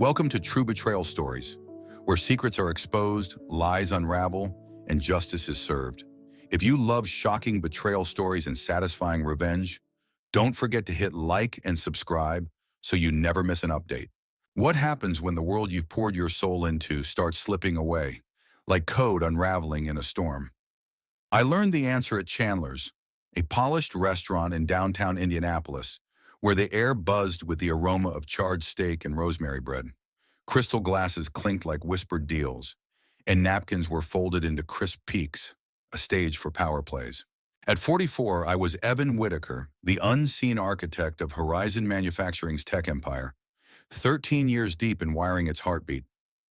Welcome to True Betrayal Stories, where secrets are exposed, lies unravel, and justice is served. If you love shocking betrayal stories and satisfying revenge, don't forget to hit like and subscribe so you never miss an update. What happens when the world you've poured your soul into starts slipping away, like code unraveling in a storm? I learned the answer at Chandler's, a polished restaurant in downtown Indianapolis, where the air buzzed with the aroma of charred steak and rosemary bread. Crystal glasses clinked like whispered deals, and napkins were folded into crisp peaks, a stage for power plays. At 44, I was Evan Whitaker, the unseen architect of Horizon Manufacturing's tech empire, 13 years deep in wiring its heartbeat.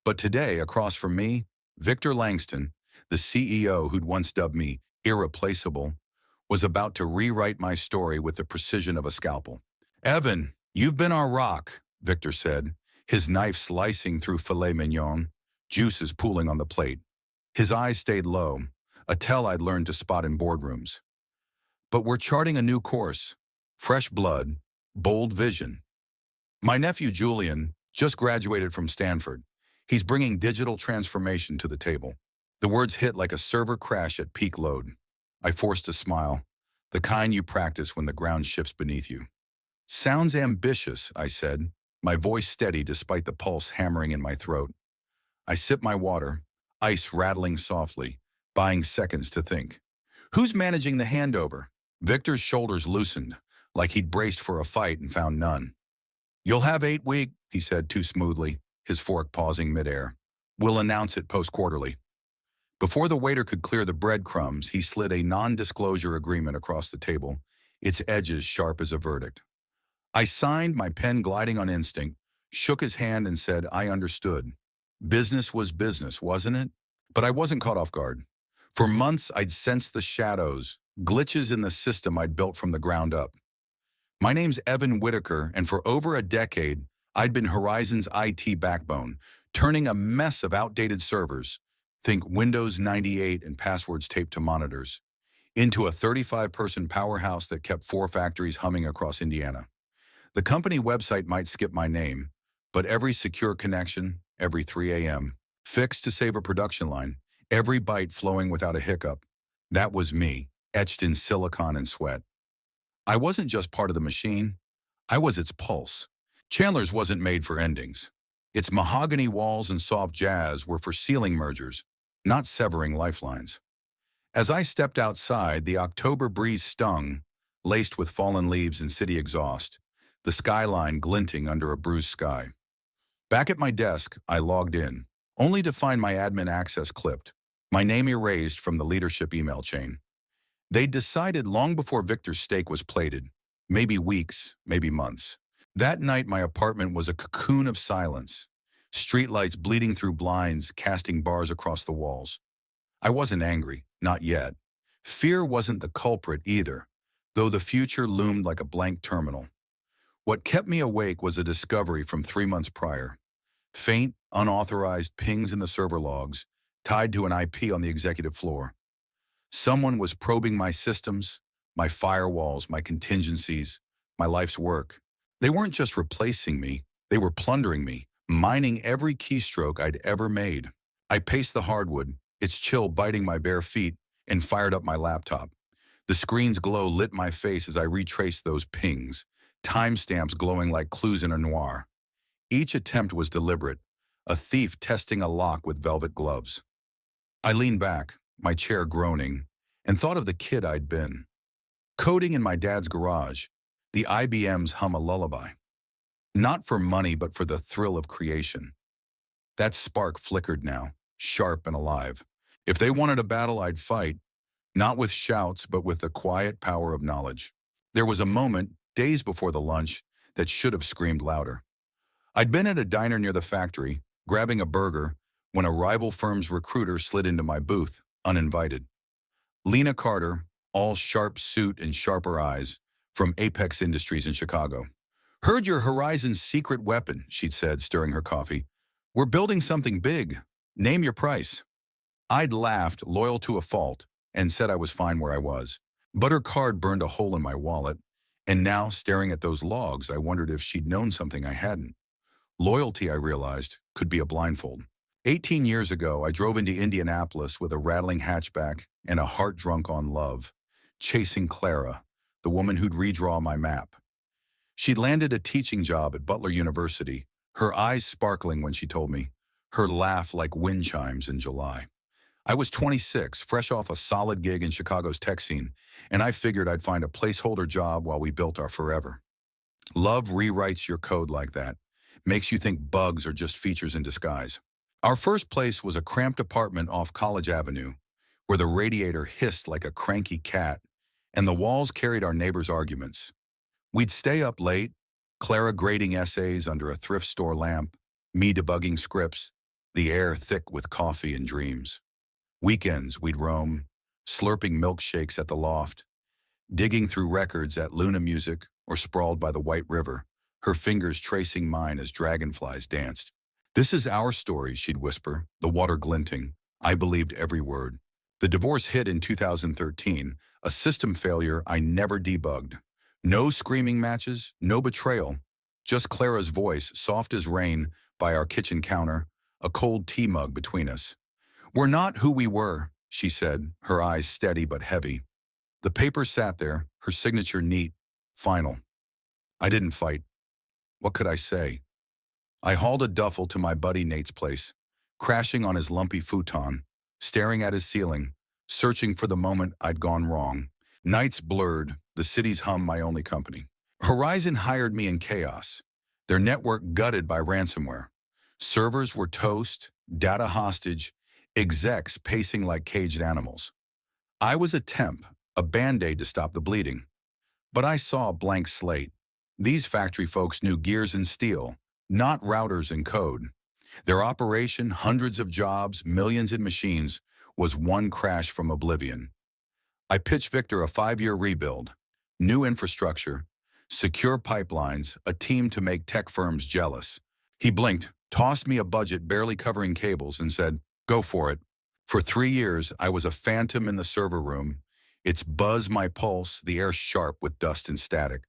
But today, across from me, Victor Langston, the CEO who'd once dubbed me irreplaceable, was about to rewrite my story with the precision of a scalpel. "Evan, you've been our rock," Victor said, his knife slicing through filet mignon, juices pooling on the plate. His eyes stayed low, a tell I'd learned to spot in boardrooms. "But we're charting a new course. Fresh blood, bold vision. My nephew Julian just graduated from Stanford. He's bringing digital transformation to the table." The words hit like a server crash at peak load. I forced a smile, the kind you practice when the ground shifts beneath you. "Sounds ambitious," I said, my voice steady despite the pulse hammering in my throat. I sipped my water, ice rattling softly, buying seconds to think. "Who's managing the handover?" Victor's shoulders loosened, like he'd braced for a fight and found none. "You'll have 8 weeks," he said too smoothly, his fork pausing midair. "We'll announce it post-quarterly." Before the waiter could clear the breadcrumbs, he slid a non-disclosure agreement across the table, its edges sharp as a verdict. I signed, my pen gliding on instinct, shook his hand and said I understood. Business was business, wasn't it? But I wasn't caught off guard. For months, I'd sensed the shadows, glitches in the system I'd built from the ground up. My name's Evan Whitaker, and for over a decade, I'd been Horizon's IT backbone, turning a mess of outdated servers, think Windows 98 and passwords taped to monitors, into a 35-person powerhouse that kept 4 factories humming across Indiana. The company website might skip my name, but every secure connection, every 3 a.m., fixed to save a production line, every byte flowing without a hiccup, that was me, etched in silicon and sweat. I wasn't just part of the machine, I was its pulse. Chandler's wasn't made for endings. Its mahogany walls and soft jazz were for ceiling mergers, not severing lifelines. As I stepped outside, the October breeze stung, laced with fallen leaves and city exhaust, the skyline glinting under a bruised sky. Back at my desk, I logged in, only to find my admin access clipped, my name erased from the leadership email chain. They'd decided long before Victor's steak was plated, maybe weeks, maybe months. That night, my apartment was a cocoon of silence, streetlights bleeding through blinds, casting bars across the walls. I wasn't angry, not yet. Fear wasn't the culprit either, though the future loomed like a blank terminal. What kept me awake was a discovery from 3 months prior. Faint, unauthorized pings in the server logs, tied to an IP on the executive floor. Someone was probing my systems, my firewalls, my contingencies, my life's work. They weren't just replacing me, they were plundering me, mining every keystroke I'd ever made. I paced the hardwood, its chill biting my bare feet, and fired up my laptop. The screen's glow lit my face as I retraced those pings, timestamps glowing like clues in a noir. Each attempt was deliberate, a thief testing a lock with velvet gloves. I leaned back, my chair groaning, and thought of the kid I'd been. Coding in my dad's garage, the IBMs hum a lullaby. Not for money, but for the thrill of creation. That spark flickered now, sharp and alive. If they wanted a battle, I'd fight, not with shouts, but with the quiet power of knowledge. There was a moment, days before the lunch, that should have screamed louder. I'd been at a diner near the factory, grabbing a burger, when a rival firm's recruiter slid into my booth, uninvited. Lena Carter, all sharp suit and sharper eyes, from Apex Industries in Chicago. "Heard your Horizon's secret weapon," she'd said, stirring her coffee. "We're building something big. Name your price." I'd laughed, loyal to a fault, and said I was fine where I was. But her card burned a hole in my wallet, and now, staring at those logs, I wondered if she'd known something I hadn't. Loyalty, I realized, could be a blindfold. 18 years ago, I drove into Indianapolis with a rattling hatchback and a heart drunk on love, chasing Clara, the woman who'd redraw my map. She'd landed a teaching job at Butler University, her eyes sparkling when she told me, her laugh like wind chimes in July. I was 26, fresh off a solid gig in Chicago's tech scene, and I figured I'd find a placeholder job while we built our forever. Love rewrites your code like that, makes you think bugs are just features in disguise. Our first place was a cramped apartment off College Avenue, where the radiator hissed like a cranky cat, and the walls carried our neighbors' arguments. We'd stay up late, Clara grading essays under a thrift store lamp, me debugging scripts, the air thick with coffee and dreams. Weekends, we'd roam, slurping milkshakes at the loft, digging through records at Luna Music or sprawled by the White River, her fingers tracing mine as dragonflies danced. "This is our story," she'd whisper, the water glinting. I believed every word. The divorce hit in 2013, a system failure I never debugged. No screaming matches, no betrayal, just Clara's voice, soft as rain, by our kitchen counter, a cold tea mug between us. "We're not who we were," she said, her eyes steady but heavy. The paper sat there, her signature neat, final. I didn't fight. What could I say? I hauled a duffel to my buddy Nate's place, crashing on his lumpy futon, staring at his ceiling, searching for the moment I'd gone wrong. Nights blurred, the city's hum my only company. Horizon hired me in chaos, their network gutted by ransomware. Servers were toast, data hostage, execs pacing like caged animals. I was a temp, a band-aid to stop the bleeding. But I saw a blank slate. These factory folks knew gears and steel, not routers and code. Their operation, hundreds of jobs, millions in machines, was one crash from oblivion. I pitched Victor a 5-year rebuild, new infrastructure, secure pipelines, a team to make tech firms jealous. He blinked, tossed me a budget barely covering cables, and said, "Go for it." For 3 years, I was a phantom in the server room, its buzz my pulse, the air sharp with dust and static.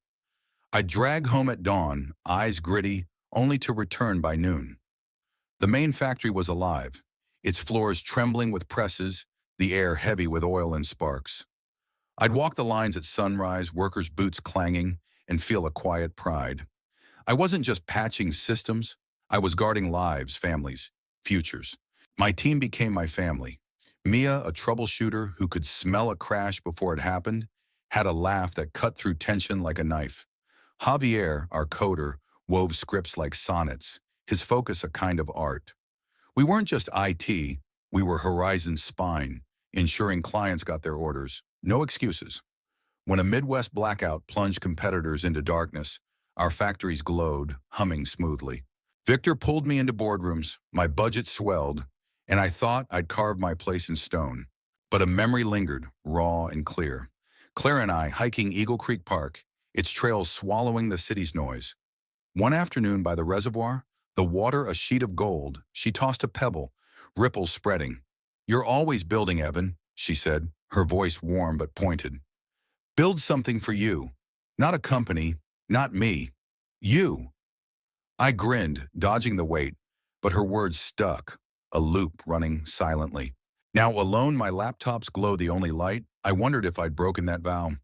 I'd drag home at dawn, eyes gritty, only to return by noon. The main factory was alive, its floors trembling with presses, the air heavy with oil and sparks. I'd walk the lines at sunrise, workers' boots clanging, and feel a quiet pride. I wasn't just patching systems, I was guarding lives, families, futures. My team became my family. Mia, a troubleshooter who could smell a crash before it happened, had a laugh that cut through tension like a knife. Javier, our coder, wove scripts like sonnets, his focus a kind of art. We weren't just IT, we were Horizon's spine, ensuring clients got their orders. No excuses. When a Midwest blackout plunged competitors into darkness, our factories glowed, humming smoothly. Victor pulled me into boardrooms, my budget swelled, and I thought I'd carved my place in stone. But a memory lingered, raw and clear. Claire and I hiking Eagle Creek Park, its trails swallowing the city's noise. One afternoon by the reservoir, the water a sheet of gold, she tossed a pebble, ripples spreading. "You're always building, Evan," she said, her voice warm but pointed. "Build something for you. Not a company, not me. You." I grinned, dodging the weight, but her words stuck, a loop running silently. Now alone, my laptop's glow the only light, I wondered if I'd broken that vow,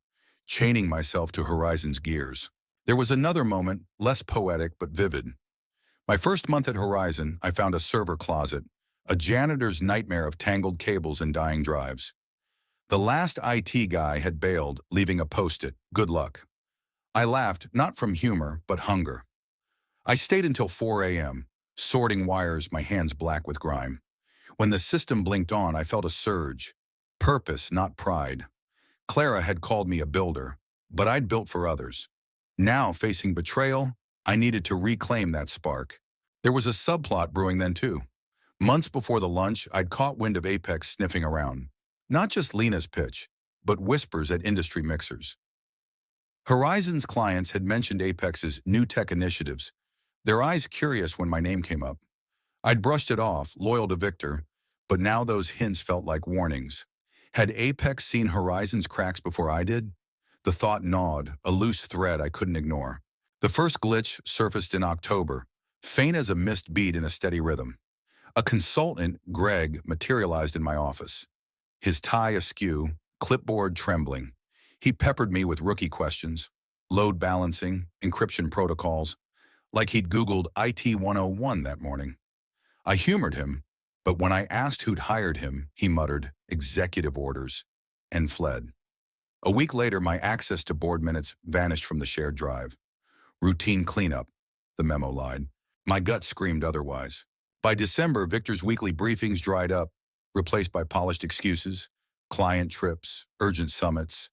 chaining myself to Horizon's gears. There was another moment, less poetic but vivid. My first month at Horizon, I found a server closet, a janitor's nightmare of tangled cables and dying drives. The last IT guy had bailed, leaving a post-it, "Good luck." I laughed, not from humor, but hunger. I stayed until 4 a.m., sorting wires, my hands black with grime. When the system blinked on, I felt a surge. Purpose, not pride. Clara had called me a builder, but I'd built for others. Now, facing betrayal, I needed to reclaim that spark. There was a subplot brewing then too. Months before the lunch, I'd caught wind of Apex sniffing around. Not just Lena's pitch, but whispers at industry mixers. Horizon's clients had mentioned Apex's new tech initiatives, their eyes curious when my name came up. I'd brushed it off, loyal to Victor, but now those hints felt like warnings. Had Apex seen Horizon's cracks before I did? The thought gnawed, a loose thread I couldn't ignore. The first glitch surfaced in October, faint as a missed beat in a steady rhythm. A consultant, Greg, materialized in my office. His tie askew, clipboard trembling. He peppered me with rookie questions, load balancing, encryption protocols, like he'd Googled IT 101 that morning. I humored him, but when I asked who'd hired him, he muttered, "executive orders," and fled. A week later, my access to board minutes vanished from the shared drive. Routine cleanup, the memo lied. My gut screamed otherwise. By December, Victor's weekly briefings dried up, replaced by polished excuses, client trips, urgent summits,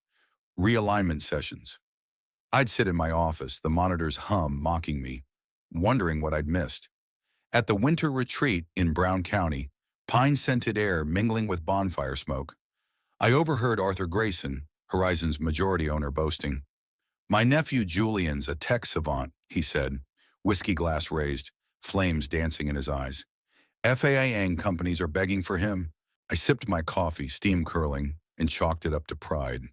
realignment sessions. I'd sit in my office, the monitors hum mocking me, wondering what I'd missed. At the winter retreat in Brown County, pine-scented air mingling with bonfire smoke, I overheard Arthur Grayson, Horizon's majority owner, boasting. "My nephew Julian's a tech savant," he said, whiskey glass raised, flames dancing in his eyes. FAA companies are begging for him. I sipped my coffee, steam curling, and chalked it up to pride.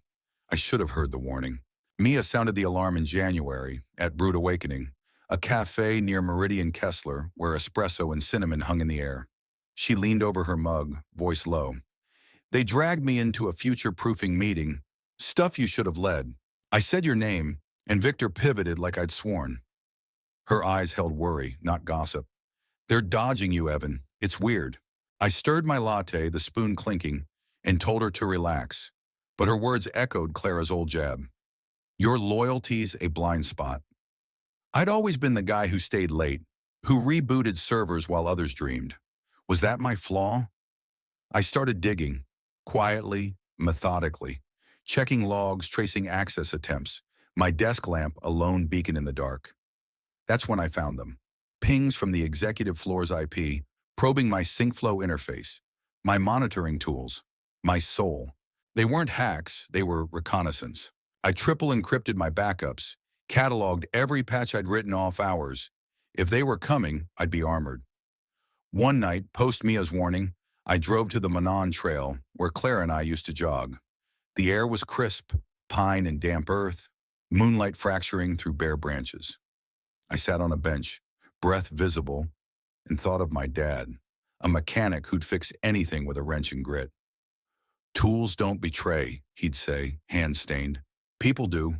I should have heard the warning. Mia sounded the alarm in January at Brood Awakening, a cafe near Meridian Kessler where espresso and cinnamon hung in the air. She leaned over her mug, voice low. "They dragged me into a future-proofing meeting. Stuff you should have led. I said your name, and Victor pivoted like I'd sworn." Her eyes held worry, not gossip. "They're dodging you, Evan. It's weird." I stirred my latte, the spoon clinking, and told her to relax. But her words echoed Clara's old jab. "Your loyalty's a blind spot." I'd always been the guy who stayed late, who rebooted servers while others dreamed. Was that my flaw? I started digging, quietly, methodically, checking logs, tracing access attempts, my desk lamp a lone beacon in the dark. That's when I found them. Pings from the executive floor's IP, probing my SyncFlow interface, my monitoring tools, my soul. They weren't hacks, they were reconnaissance. I triple encrypted my backups, cataloged every patch I'd written off hours. If they were coming, I'd be armored. One night, post Mia's warning, I drove to the Manon Trail, where Clara and I used to jog. The air was crisp, pine and damp earth, moonlight fracturing through bare branches. I sat on a bench, breath visible, and thought of my dad, a mechanic who'd fix anything with a wrench and grit. "Tools don't betray," he'd say, hand-stained. "People do."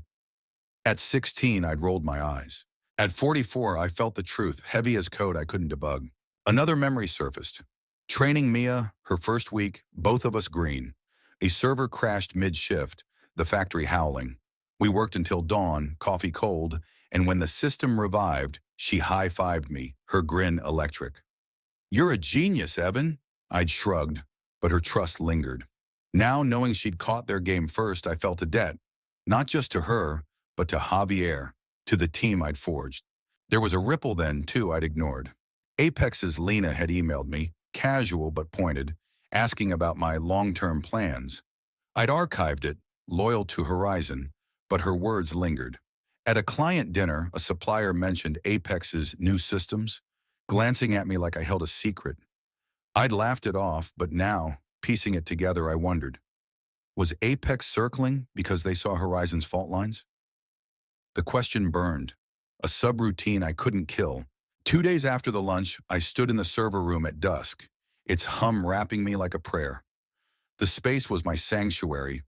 At 16, I'd rolled my eyes. At 44, I felt the truth, heavy as code I couldn't debug. Another memory surfaced. Training Mia, her first week, both of us green. A server crashed mid-shift, the factory howling. We worked until dawn, coffee cold, and when the system revived, she high-fived me, her grin electric. "You're a genius, Evan." I'd shrugged, but her trust lingered. Now, knowing she'd caught their game first, I felt a debt, not just to her, but to Javier, to the team I'd forged. There was a ripple then, too, I'd ignored. Apex's Lena had emailed me, casual but pointed, asking about my long-term plans. I'd archived it, loyal to Horizon, but her words lingered. At a client dinner, a supplier mentioned Apex's new systems, glancing at me like I held a secret. I'd laughed it off, but now, piecing it together, I wondered, was Apex circling because they saw Horizon's fault lines? The question burned, a subroutine I couldn't kill. 2 days after the lunch, I stood in the server room at dusk, its hum wrapping me like a prayer. The space was my sanctuary,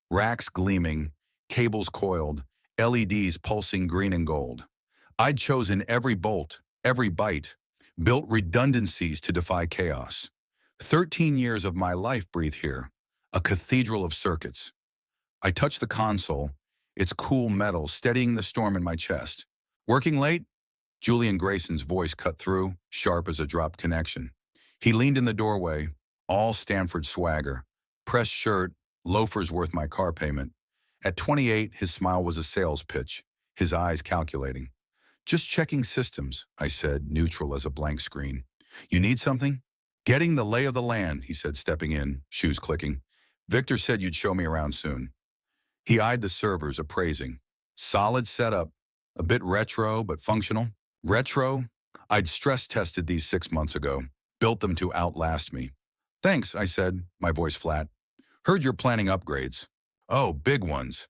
racks gleaming, cables coiled, LEDs pulsing green and gold. I'd chosen every bolt, every byte, built redundancies to defy chaos. 13 years of my life breathe here, a cathedral of circuits. I touched the console, its cool metal steadying the storm in my chest. "Working late?" Julian Grayson's voice cut through, sharp as a dropped connection. He leaned in the doorway, all Stanford swagger, pressed shirt, loafers worth my car payment. At 28, his smile was a sales pitch, his eyes calculating. "Just checking systems," I said, neutral as a blank screen. "You need something?" "Getting the lay of the land," he said, stepping in, shoes clicking. "Victor said you'd show me around soon." He eyed the servers, appraising. "Solid setup, a bit retro, but functional." "Retro? I'd stress-tested these 6 months ago, built them to outlast me." "Thanks," I said, my voice flat. "Heard you're planning upgrades." "Oh, big ones."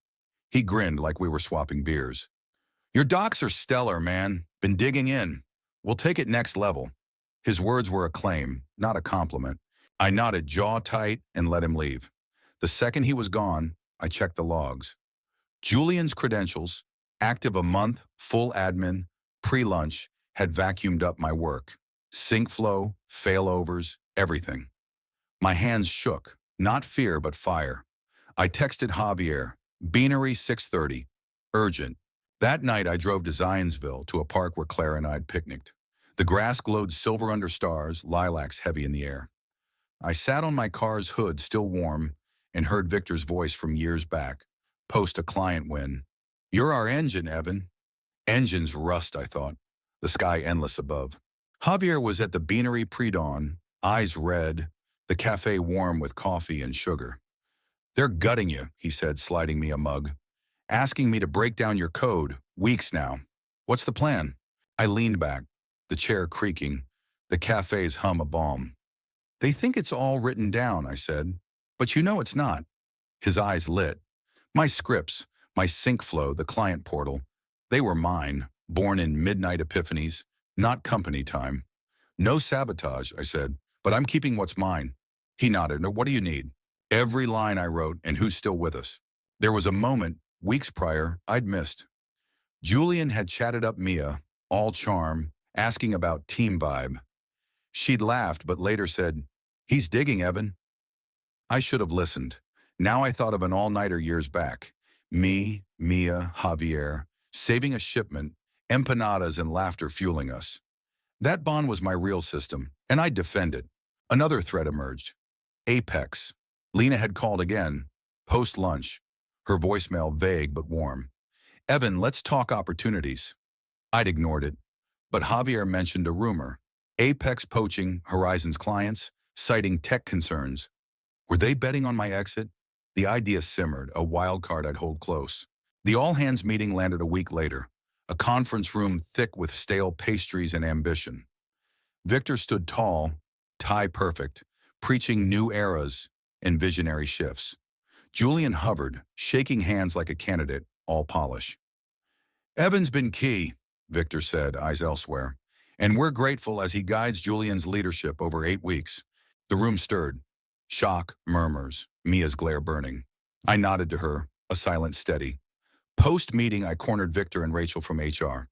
He grinned like we were swapping beers. "Your docs are stellar, man. Been digging in. We'll take it next level. His words were a claim, not a compliment. I nodded jaw tight and let him leave. The second he was gone, I checked the logs. Julian's credentials, active a month, full admin, pre-lunch, had vacuumed up my work. Sync flow, failovers, everything. My hands shook, not fear but fire. I texted Javier, Beanery 6:30, urgent. That night I drove to Zionsville to a park where Claire and I'd picnicked. The grass glowed silver under stars, lilacs heavy in the air. I sat on my car's hood, still warm, and heard Victor's voice from years back, post a client win. You're our engine, Evan. Engines rust, I thought, the sky endless above. Javier was at the Beanery pre-dawn, eyes red, the cafe warm with coffee and sugar. They're gutting you, he said, sliding me a mug. Asking me to break down your code, weeks now. What's the plan? I leaned back, the chair creaking, the cafe's hum a balm. They think it's all written down, I said. But you know it's not. His eyes lit. My scripts, my sync flow, the client portal, they were mine, born in midnight epiphanies, not company time. No sabotage, I said, but I'm keeping what's mine. He nodded. What do you need? Every line I wrote and who's still with us. There was a moment, weeks prior, I'd missed. Julian had chatted up Mia, all charm, asking about team vibe. She'd laughed, but later said, he's digging, Evan. I should have listened. Now I thought of an all-nighter years back. Me, Mia, Javier, saving a shipment, empanadas and laughter fueling us. That bond was my real system, and I'd defend it. Another threat emerged. Apex. Lena had called again, post-lunch, her voicemail vague but warm. Evan, let's talk opportunities. I'd ignored it, but Javier mentioned a rumor. Apex poaching Horizon's clients, citing tech concerns. Were they betting on my exit? The idea simmered, a wild card I'd hold close. The all-hands meeting landed a week later, a conference room thick with stale pastries and ambition. Victor stood tall, tie perfect, preaching new eras and visionary shifts. Julian hovered, shaking hands like a candidate, all polish. Evan's been key, Victor said, eyes elsewhere, and we're grateful as he guides Julian's leadership over 8 weeks. The room stirred. Shock, murmurs, Mia's glare burning. I nodded to her, a silent steady. Post-meeting, I cornered Victor and Rachel from HR.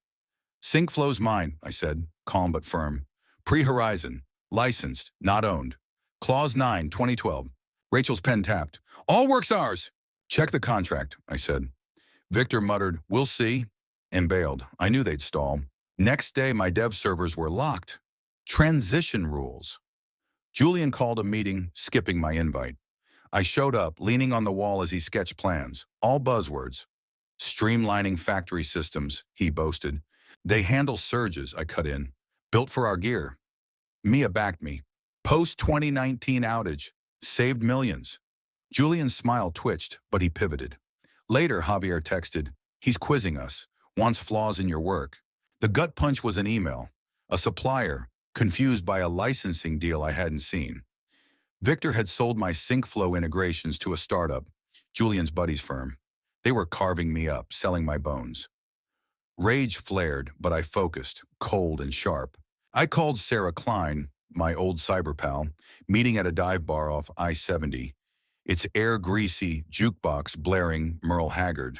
Sync flow's mine, I said, calm but firm. Pre-Horizon, licensed, not owned. Clause 9, 2012. Rachel's pen tapped. All work's ours. Check the contract, I said. Victor muttered, we'll see, and bailed. I knew they'd stall. Next day, my dev servers were locked. Transition rules. Julian called a meeting, skipping my invite. I showed up, leaning on the wall as he sketched plans, all buzzwords. Streamlining factory systems, he boasted. They handle surges, I cut in. Built for our gear. Mia backed me. Post-2019 outage. Saved millions. Julian's smile twitched, but he pivoted. Later, Javier texted, he's quizzing us, wants flaws in your work. The gut punch was an email. A supplier, confused by a licensing deal I hadn't seen. Victor had sold my SyncFlow integrations to a startup, Julian's buddy's firm. They were carving me up, selling my bones. Rage flared, but I focused, cold and sharp. I called Sarah Klein, my old cyber pal, meeting at a dive bar off I-70. Its air-greasy jukebox blaring Merle Haggard.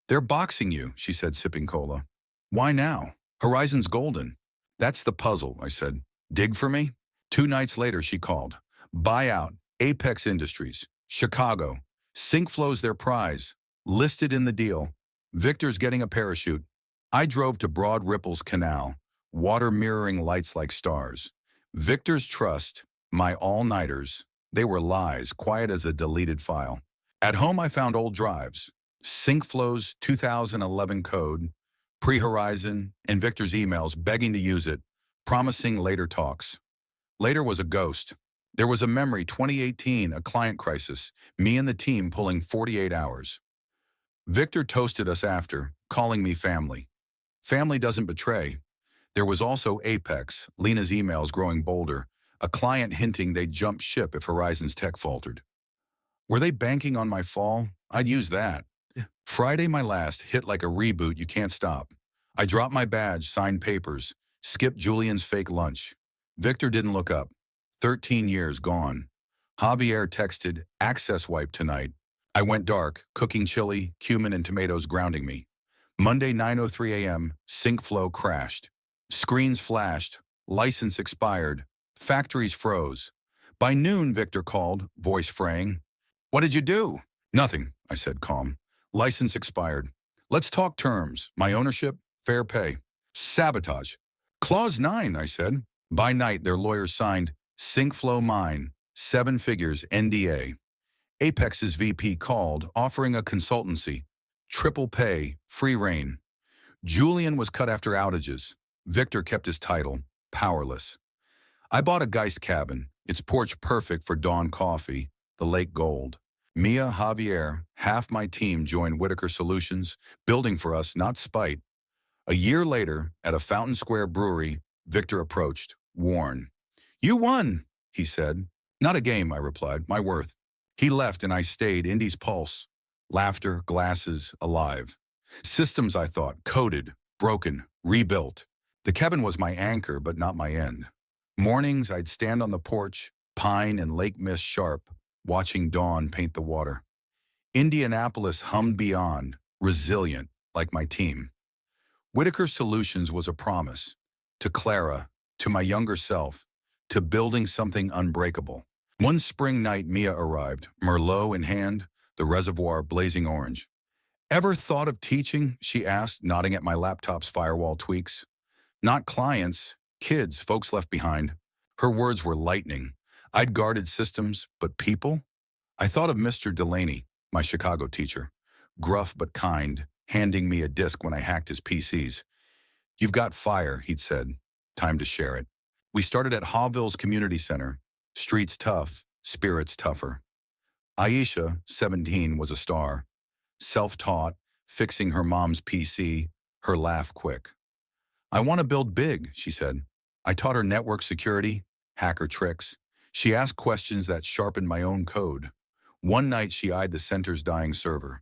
They're boxing you, she said, sipping cola. Why now? Horizon's golden. That's the puzzle, I said. Dig for me? 2 nights later, she called. Buyout, Apex Industries, Chicago. SyncFlow's their prize. Listed in the deal. Victor's getting a parachute. I drove to Broad Ripple's canal, water mirroring lights like stars. Victor's trust, my all-nighters, they were lies, quiet as a deleted file. At home, I found old drives. SyncFlow's 2011 code, pre-Horizon, and Victor's emails begging to use it, promising later talks. Later was a ghost. There was a memory, 2018, a client crisis, me and the team pulling 48 hours. Victor toasted us after, calling me family. Family doesn't betray. There was also Apex, Lena's emails growing bolder, a client hinting they'd jump ship if Horizon's tech faltered. Were they banking on my fall? I'd use that. Friday, my last, hit like a reboot you can't stop. I dropped my badge, signed papers, Skip Julian's fake lunch. Victor didn't look up. 13 years gone. Javier texted, access wipe tonight. I went dark, cooking chili, cumin and tomatoes grounding me. Monday 9:03 a.m., sync flow crashed. Screens flashed, license expired, factories froze. By noon, Victor called, voice fraying. What did you do? Nothing, I said calm. License expired. Let's talk terms. My ownership, fair pay. Sabotage. Clause 9, I said. By night, their lawyers signed, sync flow mine, 7 figures NDA. Apex's VP called, offering a consultancy, triple pay, free reign. Julian was cut after outages. Victor kept his title, powerless. I bought a Geist cabin, its porch perfect for dawn coffee, the lake gold. Mia, Javier, half my team joined Whitaker Solutions, building for us, not spite. A year later, at a Fountain Square brewery, Victor approached, worn. You won, he said. Not a game, I replied, my worth. He left and I stayed, Indy's pulse. Laughter, glasses, alive. Systems, I thought, coded, broken, rebuilt. The cabin was my anchor, but not my end. Mornings, I'd stand on the porch, pine and lake mist sharp, watching dawn paint the water. Indianapolis hummed beyond, resilient, like my team. Whitaker Solutions was a promise. To Clara, to my younger self, to building something unbreakable. One spring night, Mia arrived, Merlot in hand, the reservoir blazing orange. Ever thought of teaching? She asked, nodding at my laptop's firewall tweaks. Not clients, kids, folks left behind. Her words were lightning. I'd guarded systems, but people? I thought of Mr. Delaney, my Chicago teacher, gruff but kind, handing me a disk when I hacked his PCs. You've got fire, he'd said. Time to share it. We started at Hawville's Community Center. Streets tough, spirits tougher. Aisha, 17, was a star. Self-taught, fixing her mom's PC, her laugh quick. I want to build big, she said. I taught her network security, hacker tricks. She asked questions that sharpened my own code. One night she eyed the center's dying server.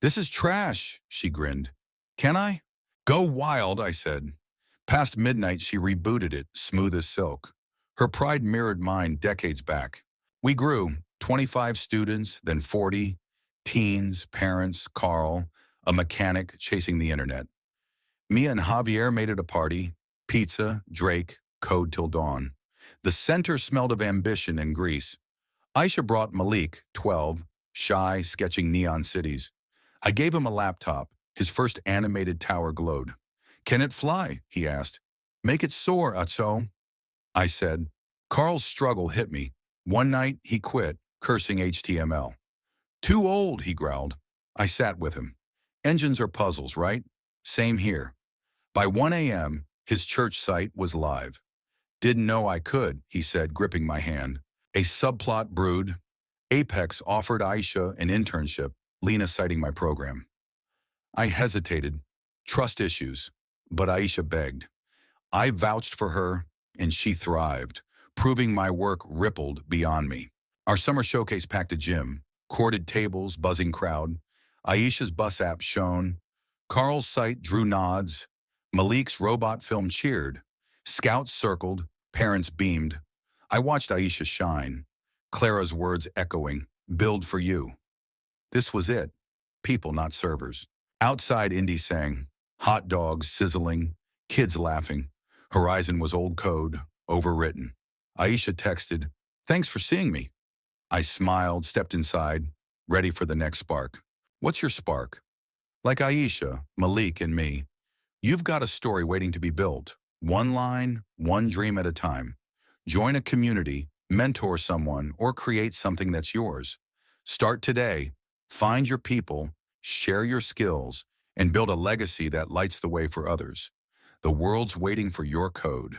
This is trash, she grinned. Can I? Go wild, I said. Past midnight she rebooted it, smooth as silk. Her pride mirrored mine decades back. We grew, 25 students, then 40, teens, parents, Carl, a mechanic chasing the internet. Mia and Javier made it a party, pizza, Drake, code till dawn. The center smelled of ambition and grease. Aisha brought Malik, 12, shy, sketching neon cities. I gave him a laptop. His first animated tower glowed. Can it fly? He asked. Make it soar, Atso. I said. Carl's struggle hit me. One night, he quit, cursing HTML. Too old, he growled. I sat with him. Engines are puzzles, right? Same here. By 1 a.m., his church site was live. Didn't know I could, he said, gripping my hand. A subplot brewed. Apex offered Aisha an internship, Lena citing my program. I hesitated. Trust issues. But Aisha begged. I vouched for her, and she thrived, proving my work rippled beyond me. Our summer showcase packed a gym, corded tables, buzzing crowd. Aisha's bus app shone. Carl's site drew nods. Malik's robot film cheered. Scouts circled. Parents beamed. I watched Aisha shine. Clara's words echoing, build for you. This was it. People, not servers. Outside, Indy sang, hot dogs sizzling, kids laughing. Horizon was old code, overwritten. Aisha texted, thanks for seeing me. I smiled, stepped inside, ready for the next spark. What's your spark? Like Aisha, Malik, and me, you've got a story waiting to be built. One line, one dream at a time. Join a community, mentor someone, or create something that's yours. Start today, find your people, share your skills, and build a legacy that lights the way for others. The world's waiting for your code.